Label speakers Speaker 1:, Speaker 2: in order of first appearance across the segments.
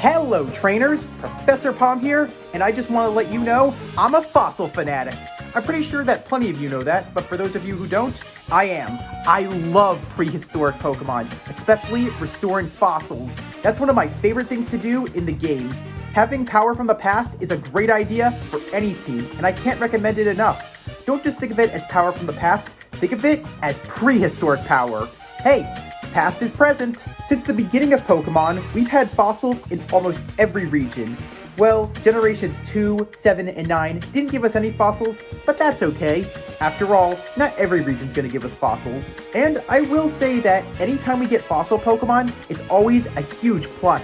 Speaker 1: Hello trainers, Professor Palm here, and I just want to let you know I'm a fossil fanatic. I'm pretty sure that plenty of you know that, but for those of you who don't, I am. I love prehistoric Pokemon, especially restoring fossils. That's one of my favorite things to do in the games. Having power from the past is a great idea for any team, and I can't recommend it enough. Don't just think of it as power from the past, think of it as prehistoric power. Hey, past is present. Since the beginning of Pokemon, we've had fossils in almost every region. Well, generations 2, 7, and 9 didn't give us any fossils, but that's okay. After all, not every region's gonna give us fossils. And I will say that anytime we get fossil Pokemon, it's always a huge plus.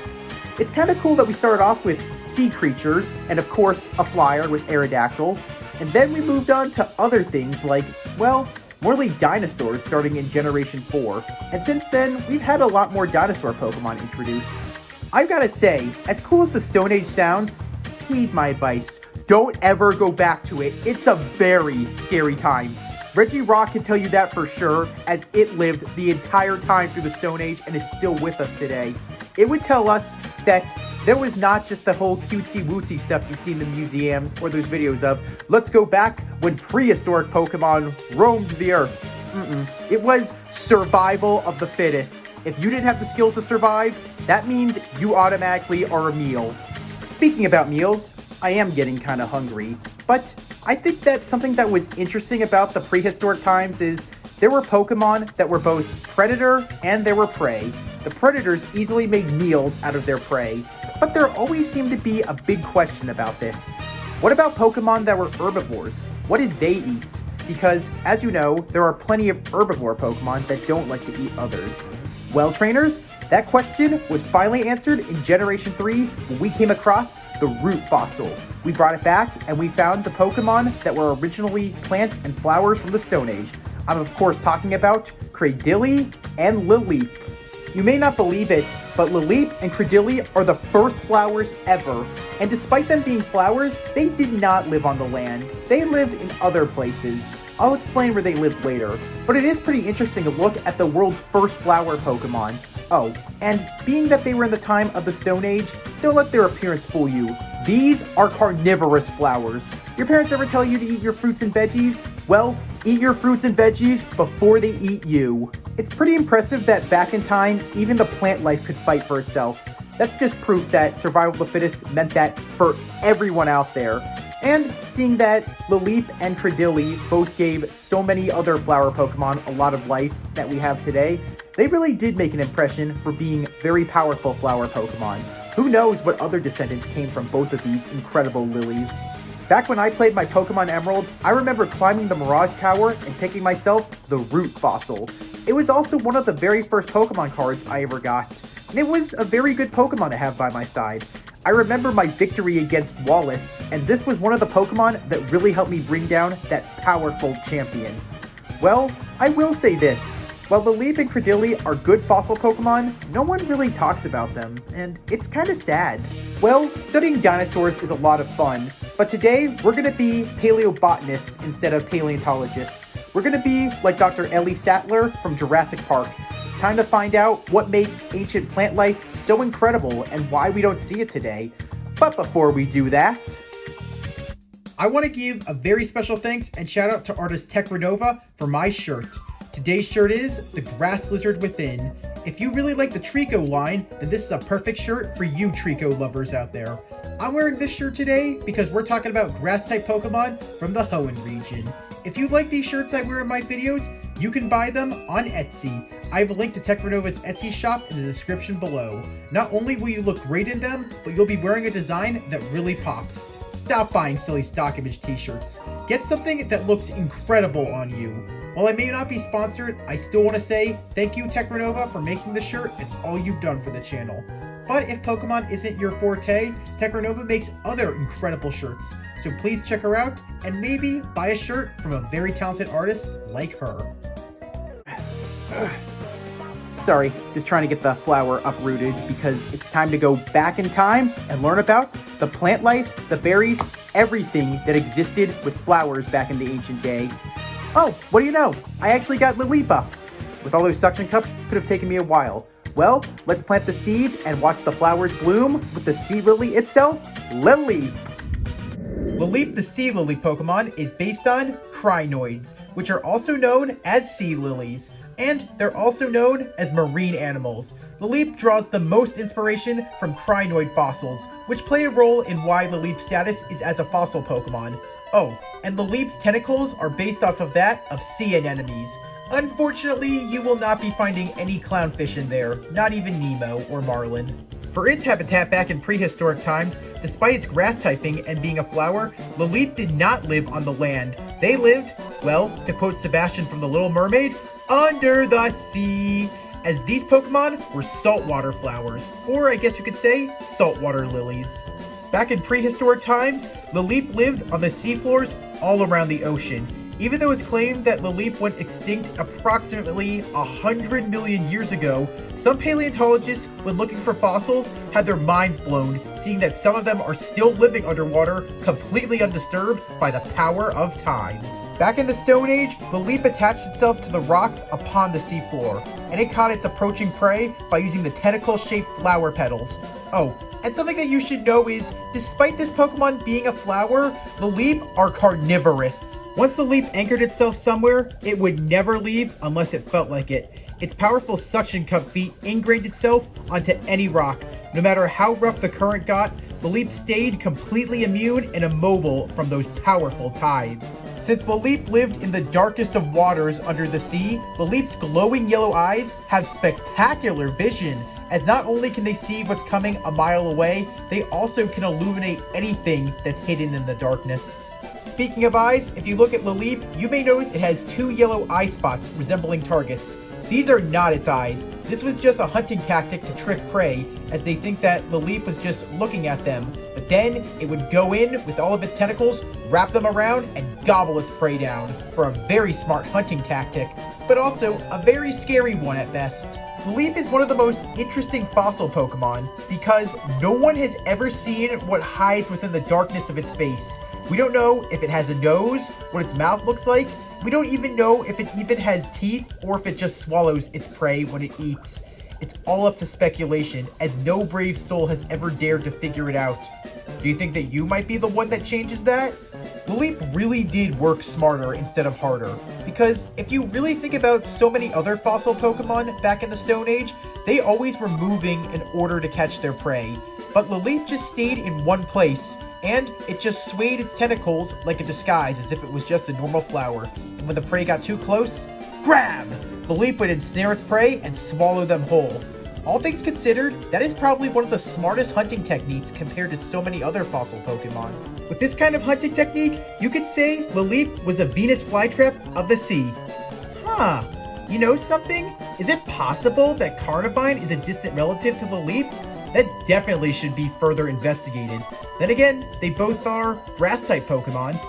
Speaker 1: It's kinda cool that we started off with sea creatures, and of course, a flyer with Aerodactyl, and then we moved on to other things like, well, more like dinosaurs starting in Generation 4, and since then, we've had a lot more dinosaur Pokemon introduced. I've gotta say, as cool as the Stone Age sounds, heed my advice. Don't ever go back to it. It's a very scary time. Reggie Rock can tell you that for sure, as it lived the entire time through the Stone Age and is still with us today. It would tell us that there was not just the whole cutesy-wootsy stuff you see in the museums or those videos of, let's go back when prehistoric Pokemon roamed the earth. It was survival of the fittest. If you didn't have the skills to survive, that means you automatically are a meal. Speaking about meals, I am getting kind of hungry, but I think that something that was interesting about the prehistoric times is there were Pokemon that were both predator and they were prey. The predators easily made meals out of their prey, but there always seemed to be a big question about this. What about Pokemon that were herbivores? What did they eat? Because, as you know, there are plenty of herbivore Pokemon that don't like to eat others. Well, trainers, that question was finally answered in Generation 3 when we came across the root fossil. We brought it back and we found the Pokemon that were originally plants and flowers from the Stone Age. I'm of course talking about Cradily and Lileep. You may not believe it, but Lileep and Cradily are the first flowers ever. And despite them being flowers, they did not live on the land. They lived in other places. I'll explain where they lived later, but it is pretty interesting to look at the world's first flower Pokemon. Oh, and being that they were in the time of the Stone Age, don't let their appearance fool you. These are carnivorous flowers. Your parents ever tell you to eat your fruits and veggies? Well, eat your fruits and veggies before they eat you. It's pretty impressive that back in time, even the plant life could fight for itself. That's just proof that survival of the fittest meant that for everyone out there. And seeing that Lileep and Cradily both gave so many other flower Pokemon a lot of life that we have today, they really did make an impression for being very powerful flower Pokemon. Who knows what other descendants came from both of these incredible lilies. Back when I played my Pokemon Emerald, I remember climbing the Mirage Tower and picking myself the root fossil. It was also one of the very first Pokemon cards I ever got, and it was a very good Pokemon to have by my side. I remember my victory against Wallace, and this was one of the Pokemon that really helped me bring down that powerful champion. Well, I will say this. While Lileep and Cradily are good fossil Pokemon, no one really talks about them, and it's kinda sad. Well, studying dinosaurs is a lot of fun, but today we're gonna be paleobotanists instead of paleontologists. We're gonna be like Dr. Ellie Sattler from Jurassic Park. It's time to find out what makes ancient plant life so incredible and why we don't see it today. But before we do that, I want to give a very special thanks and shout out to artist Techrenova for my shirt. Today's shirt is The Grass Lizard Within. If you really like the Trico line, then this is a perfect shirt for you Trico lovers out there. I'm wearing this shirt today because we're talking about grass-type Pokemon from the Hoenn region. If you like these shirts I wear in my videos, you can buy them on Etsy. I have a link to Techrenova's Etsy shop in the description below. Not only will you look great in them, but you'll be wearing a design that really pops. Stop buying silly stock image t-shirts. Get something that looks incredible on you. While I may not be sponsored, I still want to say thank you Techrenova for making the shirt and all you've done for the channel. But if Pokemon isn't your forte, Techrenova makes other incredible shirts. So please check her out and maybe buy a shirt from a very talented artist like her. Sorry, just trying to get the flower uprooted because it's time to go back in time and learn about the plant life, the berries, everything that existed with flowers back in the ancient day. Oh, what do you know? I actually got Lileep up. With all those suction cups, it could have taken me a while. Well, let's plant the seeds and watch the flowers bloom with the sea lily itself, Lileep. Lileep the sea lily Pokemon is based on crinoids, which are also known as sea lilies, and they're also known as marine animals. Lileep draws the most inspiration from crinoid fossils, which play a role in why Lileep's status is as a fossil Pokemon. Oh, and Lileep's tentacles are based off of that of sea anemones. Unfortunately, you will not be finding any clownfish in there, not even Nemo or Marlin. For its habitat back in prehistoric times, despite its grass typing and being a flower, Lileep did not live on the land. They lived, well, to quote Sebastian from The Little Mermaid, under the sea, as these Pokemon were saltwater flowers, or I guess you could say saltwater lilies. Back in prehistoric times, Lileep lived on the seafloors all around the ocean. Even though it's claimed that Lileep went extinct approximately 100 million years ago, some paleontologists, when looking for fossils, had their minds blown, seeing that some of them are still living underwater, completely undisturbed by the power of time. Back in the Stone Age, Lileep attached itself to the rocks upon the seafloor, and it caught its approaching prey by using the tentacle-shaped flower petals. Oh, and something that you should know is, despite this Pokemon being a flower, Lileep are carnivorous. Once Lileep anchored itself somewhere, it would never leave unless it felt like it. Its powerful suction cup feet ingrained itself onto any rock. No matter how rough the current got, Lileep stayed completely immune and immobile from those powerful tides. Since Lileep lived in the darkest of waters under the sea, Lileep's glowing yellow eyes have spectacular vision, as not only can they see what's coming a mile away, they also can illuminate anything that's hidden in the darkness. Speaking of eyes, if you look at Lileep, you may notice it has two yellow eye spots resembling targets. These are not its eyes. This was just a hunting tactic to trick prey, as they think that Lileep was just looking at them. But then it would go in with all of its tentacles, wrap them around, and gobble its prey down for a very smart hunting tactic, but also a very scary one at best. Lileep is one of the most interesting fossil Pokemon because no one has ever seen what hides within the darkness of its face. We don't know if it has a nose, what its mouth looks like. We don't even know if it even has teeth or if it just swallows its prey when it eats. It's all up to speculation, as no brave soul has ever dared to figure it out. Do you think that you might be the one that changes that? Lileep really did work smarter instead of harder, because if you really think about so many other fossil Pokemon back in the Stone Age, they always were moving in order to catch their prey. But Lileep just stayed in one place, and it just swayed its tentacles like a disguise as if it was just a normal flower. And when the prey got too close, grab! Lileep would ensnare its prey and swallow them whole. All things considered, that is probably one of the smartest hunting techniques compared to so many other fossil Pokemon. With this kind of hunting technique, you could say Lileep was a Venus flytrap of the sea. Huh, you know something? Is it possible that Carnivine is a distant relative to Lileep? That definitely should be further investigated. Then again, they both are grass-type Pokemon.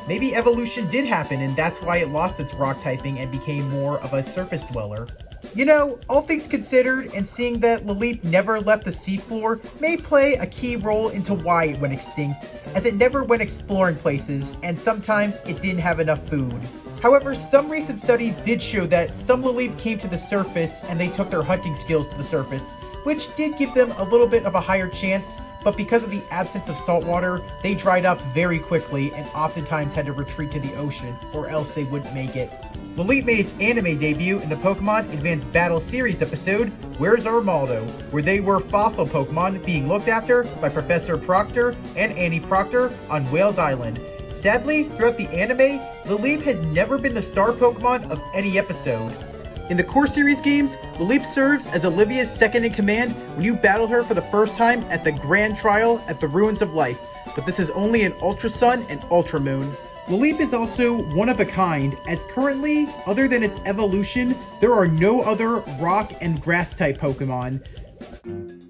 Speaker 1: Maybe evolution did happen and that's why it lost its rock typing and became more of a surface dweller. You know, all things considered, and seeing that Lileep never left the seafloor may play a key role into why it went extinct, as it never went exploring places, and sometimes it didn't have enough food. However, some recent studies did show that some Lileep came to the surface and they took their hunting skills to the surface, which did give them a little bit of a higher chance, but because of the absence of salt water, they dried up very quickly and oftentimes had to retreat to the ocean, or else they wouldn't make it. Lileep made its anime debut in the Pokemon Advanced Battle Series episode, Where's Armaldo?, where they were fossil Pokemon being looked after by Professor Proctor and Annie Proctor on Whales Island. Sadly, throughout the anime, Lileep has never been the star Pokemon of any episode. In the core series games, Lileep serves as Olivia's second-in-command when you battle her for the first time at the Grand Trial at the Ruins of Life, but this is only in Ultra Sun and Ultra Moon. Lileep is also one of a kind, as currently, other than its evolution, there are no other rock and grass-type Pokemon.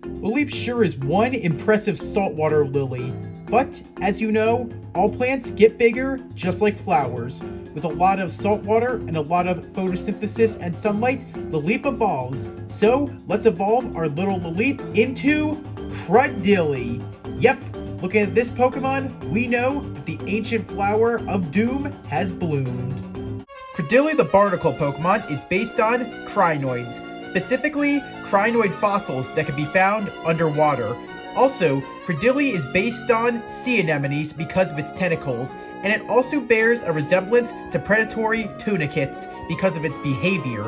Speaker 1: Lileep sure is one impressive saltwater lily, but, as you know, all plants get bigger just like flowers. With a lot of salt water and a lot of photosynthesis and sunlight, Lileep evolves. So, let's evolve our little Lileep into Cradily. Yep, looking at this Pokemon, we know that the ancient flower of doom has bloomed. Cradily the barnacle Pokemon is based on crinoids, specifically crinoid fossils that can be found underwater. Also, Cradily is based on sea anemones because of its tentacles, and it also bears a resemblance to predatory tunicates because of its behavior.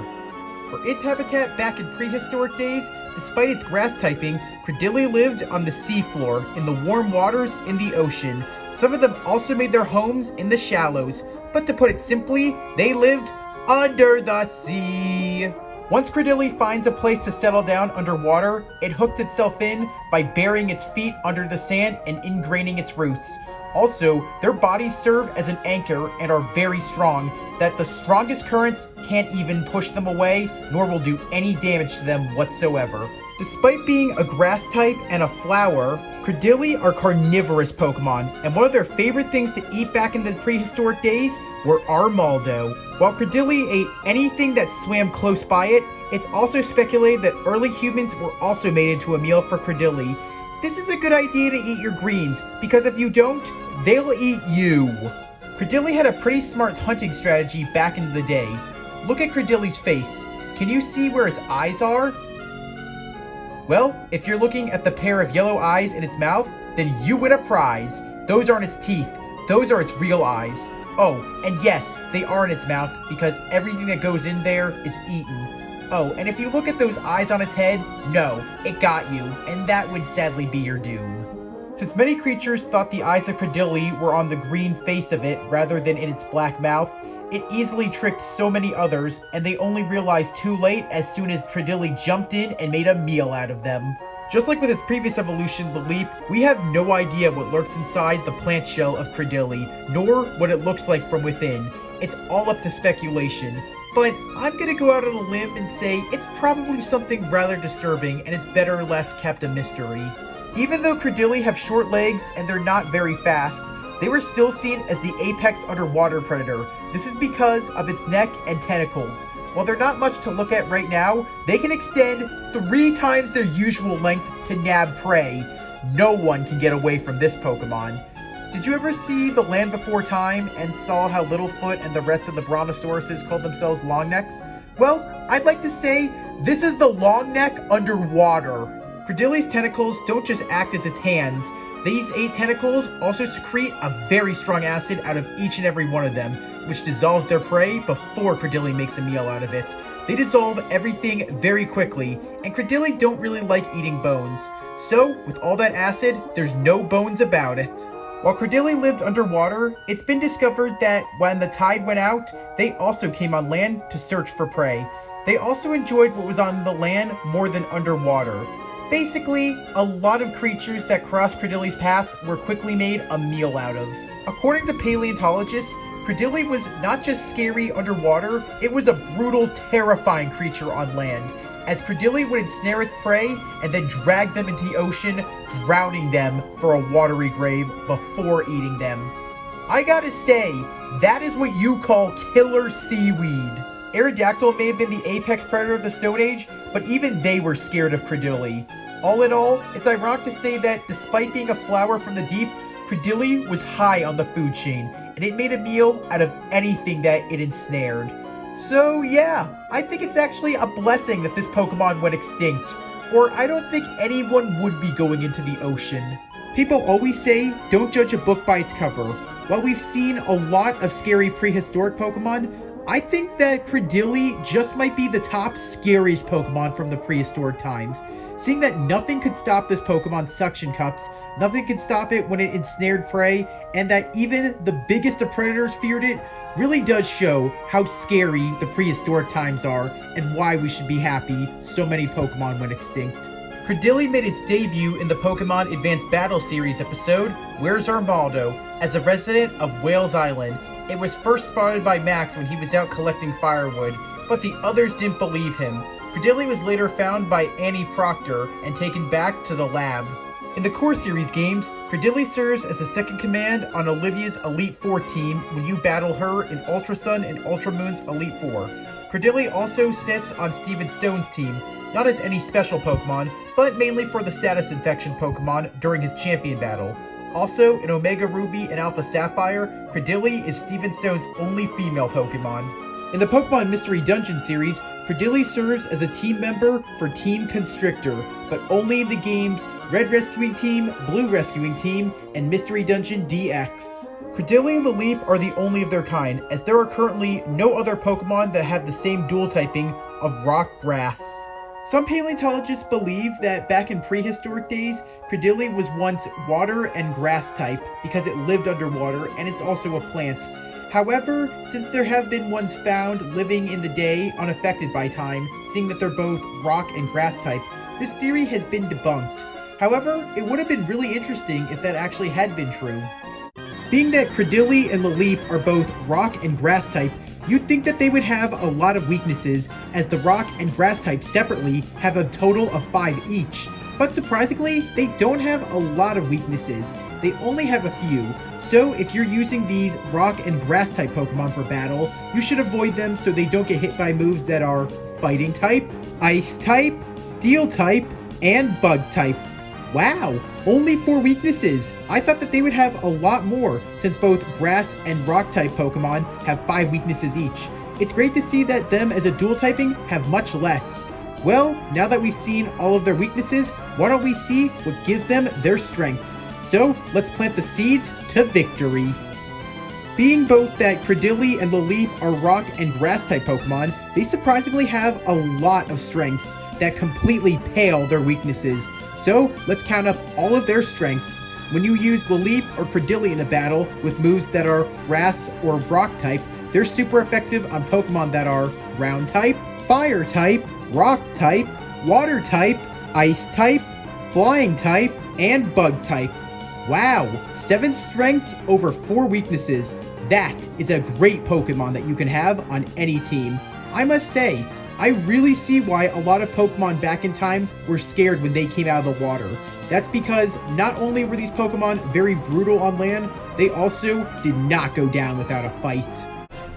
Speaker 1: For its habitat back in prehistoric days, despite its grass typing, Cradily lived on the seafloor, in the warm waters in the ocean. Some of them also made their homes in the shallows, but to put it simply, they lived under the sea. Once Cradily finds a place to settle down underwater, it hooks itself in by burying its feet under the sand and ingraining its roots. Also, their bodies serve as an anchor and are very strong, that the strongest currents can't even push them away, nor will do any damage to them whatsoever. Despite being a grass type and a flower, Cradily are carnivorous Pokemon, and one of their favorite things to eat back in the prehistoric days were Armaldo. While Cradily ate anything that swam close by it, it's also speculated that early humans were also made into a meal for Cradily. This is a good idea to eat your greens, because if you don't, they'll eat you. Cradily had a pretty smart hunting strategy back in the day. Look at Cradily's face. Can you see where its eyes are? Well, if you're looking at the pair of yellow eyes in its mouth, then you win a prize. Those aren't its teeth. Those are its real eyes. Oh, and yes, they are in its mouth because everything that goes in there is eaten. Oh, and if you look at those eyes on its head, no, it got you, and that would sadly be your doom. Since many creatures thought the eyes of Cradily were on the green face of it rather than in its black mouth, it easily tricked so many others, and they only realized too late as soon as Cradily jumped in and made a meal out of them. Just like with its previous evolution, Lileep, we have no idea what lurks inside the plant shell of Cradily, nor what it looks like from within. It's all up to speculation. But I'm gonna go out on a limb and say it's probably something rather disturbing, and it's better left kept a mystery. Even though Cradily have short legs and they're not very fast, they were still seen as the apex underwater predator. This is because of its neck and tentacles. While they're not much to look at right now, they can extend 3 times their usual length to nab prey. No one can get away from this Pokemon. Did you ever see The Land Before Time and saw how Littlefoot and the rest of the brontosauruses called themselves longnecks? Well, I'd like to say this is the long neck underwater. Cradily's tentacles don't just act as its hands. These 8 tentacles also secrete a very strong acid out of each and every one of them, which dissolves their prey before Cradily makes a meal out of it. They dissolve everything very quickly, and Cradily don't really like eating bones. So, with all that acid, there's no bones about it. While Cradily lived underwater, it's been discovered that when the tide went out, they also came on land to search for prey. They also enjoyed what was on the land more than underwater. Basically, a lot of creatures that crossed Cradily's path were quickly made a meal out of. According to paleontologists, Cradily was not just scary underwater, it was a brutal, terrifying creature on land, as Cradily would ensnare its prey and then drag them into the ocean, drowning them for a watery grave before eating them. I gotta say, that is what you call killer seaweed. Aerodactyl may have been the apex predator of the Stone Age, but even they were scared of Cradily. All in all, it's ironic to say that despite being a flower from the deep, Cradily was high on the food chain, and it made a meal out of anything that it ensnared. So yeah, I think it's actually a blessing that this Pokemon went extinct, or I don't think anyone would be going into the ocean. People always say, don't judge a book by its cover. While we've seen a lot of scary prehistoric Pokemon, I think that Cradily just might be the top scariest Pokemon from the prehistoric times. Seeing that nothing could stop this Pokemon's suction cups, nothing could stop it when it ensnared prey, and that even the biggest of predators feared it, really does show how scary the prehistoric times are and why we should be happy so many Pokemon went extinct. Cradily made its debut in the Pokemon Advanced Battle Series episode, Where's Armaldo, as a resident of Whales Island. It was first spotted by Max when he was out collecting firewood, but the others didn't believe him. Cradily was later found by Annie Proctor and taken back to the lab. In the Core Series games, Cradily serves as a second command on Olivia's Elite Four team when you battle her in Ultra Sun and Ultra Moon's Elite Four. Cradily also sits on Steven Stone's team, not as any special Pokemon, but mainly for the status infection Pokemon during his champion battle. Also, in Omega Ruby and Alpha Sapphire, Cradily is Steven Stone's only female Pokemon. In the Pokemon Mystery Dungeon series, Cradily serves as a team member for Team Constrictor, but only in the games Red Rescuing Team, Blue Rescuing Team, and Mystery Dungeon DX. Cradily and Lileep are the only of their kind, as there are currently no other Pokemon that have the same dual typing of rock-grass. Some paleontologists believe that back in prehistoric days, Cradily was once water and grass type because it lived underwater and it's also a plant. However, since there have been ones found living in the day unaffected by time, seeing that they're both rock and grass type, this theory has been debunked. However, it would have been really interesting if that actually had been true. Being that Cradily and Lileep are both rock and grass type, you'd think that they would have a lot of weaknesses, as the rock and grass types separately have a total of 5 each. But surprisingly, they don't have a lot of weaknesses. They only have a few. So if you're using these rock and grass type Pokemon for battle, you should avoid them so they don't get hit by moves that are fighting type, ice type, steel type, and bug type. Wow, only 4 weaknesses. I thought that they would have a lot more, since both grass and rock type Pokemon have 5 weaknesses each. It's great to see that them as a dual typing have much less. Well, now that we've seen all of their weaknesses, why don't we see what gives them their strengths? So, let's plant the seeds to victory. Being both that Cradily and Lileep are rock and grass type Pokemon, they surprisingly have a lot of strengths that completely pale their weaknesses. So, let's count up all of their strengths. When you use Lileep or Cradily in a battle with moves that are grass or rock type, they're super effective on Pokemon that are ground type, fire type, rock type, water type, ice type, flying type, and bug type. Wow, 7 strengths over 4 weaknesses. That is a great Pokemon that you can have on any team. I must say, I really see why a lot of Pokemon back in time were scared when they came out of the water. That's because not only were these Pokemon very brutal on land, they also did not go down without a fight.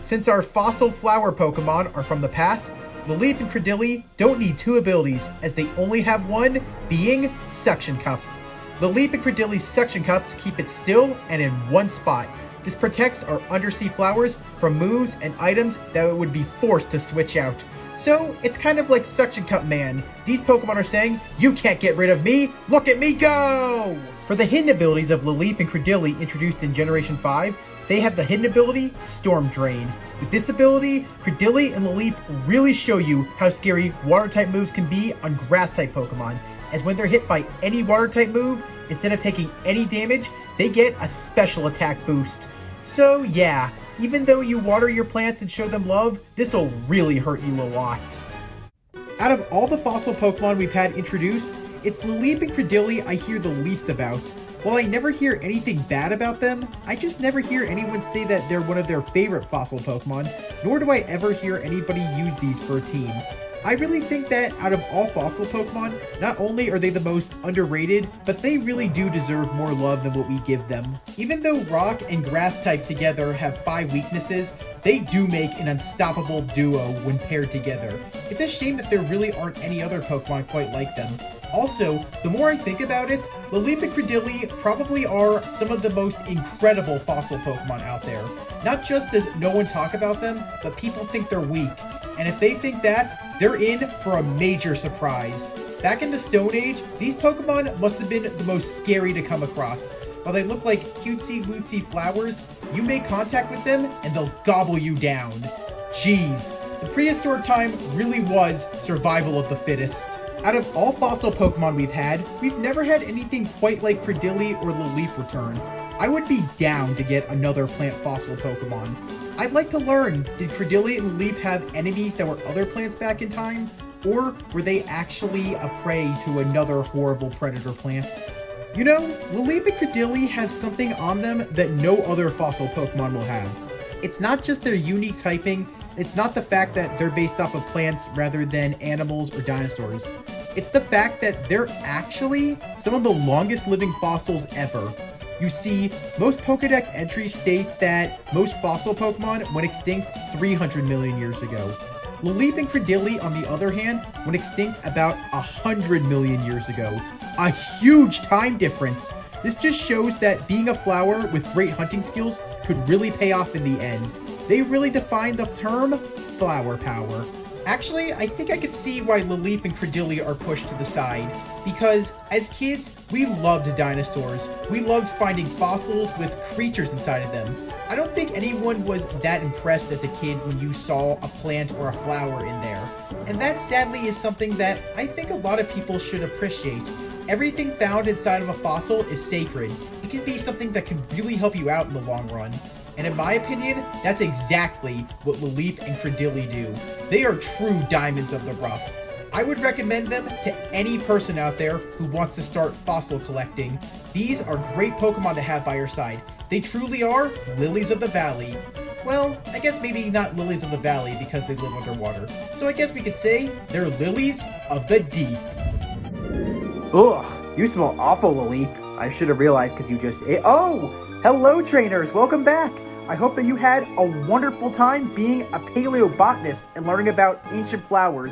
Speaker 1: Since our fossil flower Pokemon are from the past, Lileep and Cradily don't need 2 abilities, as they only have one, being Suction Cups. Lileep and Cradily's Suction Cups keep it still and in one spot. This protects our undersea flowers from moves and items that it would be forced to switch out. So, it's kind of like Suction Cup Man. These Pokemon are saying, "You can't get rid of me! Look at me go!" For the hidden abilities of Lileep and Cradily introduced in Generation 5, they have the hidden ability, Storm Drain. With this ability, Cradily and Lileep really show you how scary Water-type moves can be on Grass-type Pokemon, as when they're hit by any Water-type move, instead of taking any damage, they get a special attack boost. So yeah, even though you water your plants and show them love, this'll really hurt you a lot. Out of all the fossil Pokemon we've had introduced, it's Lileep and Cradily I hear the least about. While I never hear anything bad about them, I just never hear anyone say that they're one of their favorite fossil Pokemon, nor do I ever hear anybody use these for a team. I really think that out of all fossil Pokemon, not only are they the most underrated, but they really do deserve more love than what we give them. Even though rock and grass type together have 5 weaknesses, they do make an unstoppable duo when paired together. It's a shame that there really aren't any other Pokemon quite like them. Also, the more I think about it, Lileep and Cradily probably are some of the most incredible fossil Pokemon out there. Not just does no one talk about them, but people think they're weak. And if they think that, they're in for a major surprise. Back in the Stone Age, these Pokemon must have been the most scary to come across. While they look like cutesy-wootsy flowers, you make contact with them and they'll gobble you down. Jeez, the prehistoric time really was survival of the fittest. Out of all fossil Pokemon we've never had anything quite like Cradily or Lileep return. I would be down to get another plant fossil Pokemon. I'd like to learn, did Cradily and Lileep have enemies that were other plants back in time? Or were they actually a prey to another horrible predator plant? You know, Lileep and Cradily have something on them that no other fossil Pokemon will have. It's not just their unique typing, it's not the fact that they're based off of plants rather than animals or dinosaurs. It's the fact that they're actually some of the longest living fossils ever. You see, most Pokedex entries state that most fossil Pokemon went extinct 300 million years ago. Lileep and Cradily, on the other hand, went extinct about 100 million years ago. A huge time difference! This just shows that being a flower with great hunting skills could really pay off in the end. They really defined the term flower power. Actually, I think I could see why Lileep and Cradily are pushed to the side, because as kids, we loved dinosaurs. We loved finding fossils with creatures inside of them. I don't think anyone was that impressed as a kid when you saw a plant or a flower in there. And that sadly is something that I think a lot of people should appreciate. Everything found inside of a fossil is sacred. It can be something that can really help you out in the long run. And in my opinion, that's exactly what Lileep and Cradily do. They are true diamonds of the rough. I would recommend them to any person out there who wants to start fossil collecting. These are great Pokemon to have by your side. They truly are lilies of the valley. Well, I guess maybe not lilies of the valley because they live underwater. So I guess we could say they're lilies of the deep. Ugh, you smell awful, Lileep. I should have realized because you just ate. Oh, hello trainers, welcome back. I hope that you had a wonderful time being a paleobotanist and learning about ancient flowers.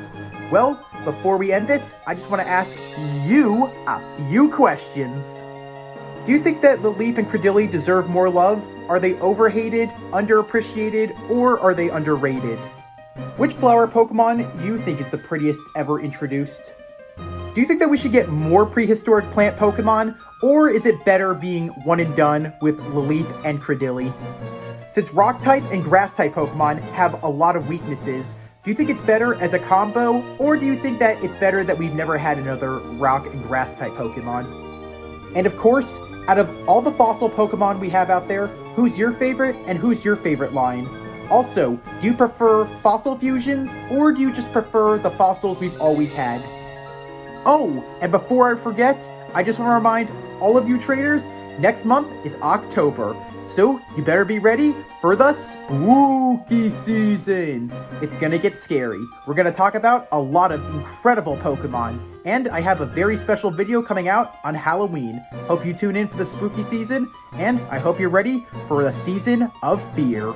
Speaker 1: Well, before we end this, I just want to ask you a few questions. Do you think that Lileep and Cradily deserve more love? Are they overhated, underappreciated, or are they underrated? Which flower Pokemon do you think is the prettiest ever introduced? Do you think that we should get more prehistoric plant Pokemon, or is it better being one and done with Lileep and Cradily? Since Rock-type and Grass-type Pokemon have a lot of weaknesses, do you think it's better as a combo, or do you think that it's better that we've never had another Rock and Grass-type Pokemon? And of course, out of all the fossil Pokemon we have out there, who's your favorite and who's your favorite line? Also, do you prefer fossil fusions, or do you just prefer the fossils we've always had? Oh, and before I forget, I just want to remind all of you traders, next month is October. So, you better be ready for the spooky season. It's gonna get scary. We're gonna talk about a lot of incredible Pokemon. And I have a very special video coming out on Halloween. Hope you tune in for the spooky season, and I hope you're ready for the season of fear.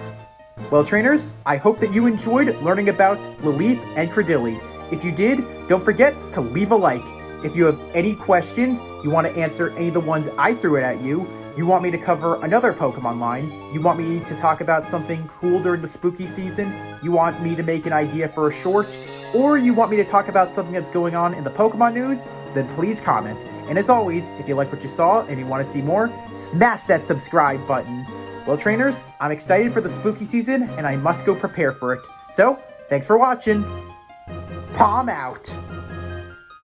Speaker 1: Well, trainers, I hope that you enjoyed learning about Lileep and Cradily. If you did, don't forget to leave a like. If you have any questions, you want to answer any of the ones I threw it at you, you want me to cover another Pokemon line, you want me to talk about something cool during the spooky season, you want me to make an idea for a short, or you want me to talk about something that's going on in the Pokemon news, then please comment. And as always, if you like what you saw and you want to see more, smash that subscribe button. Well, trainers, I'm excited for the spooky season, and I must go prepare for it. So, thanks for watching. Palm out!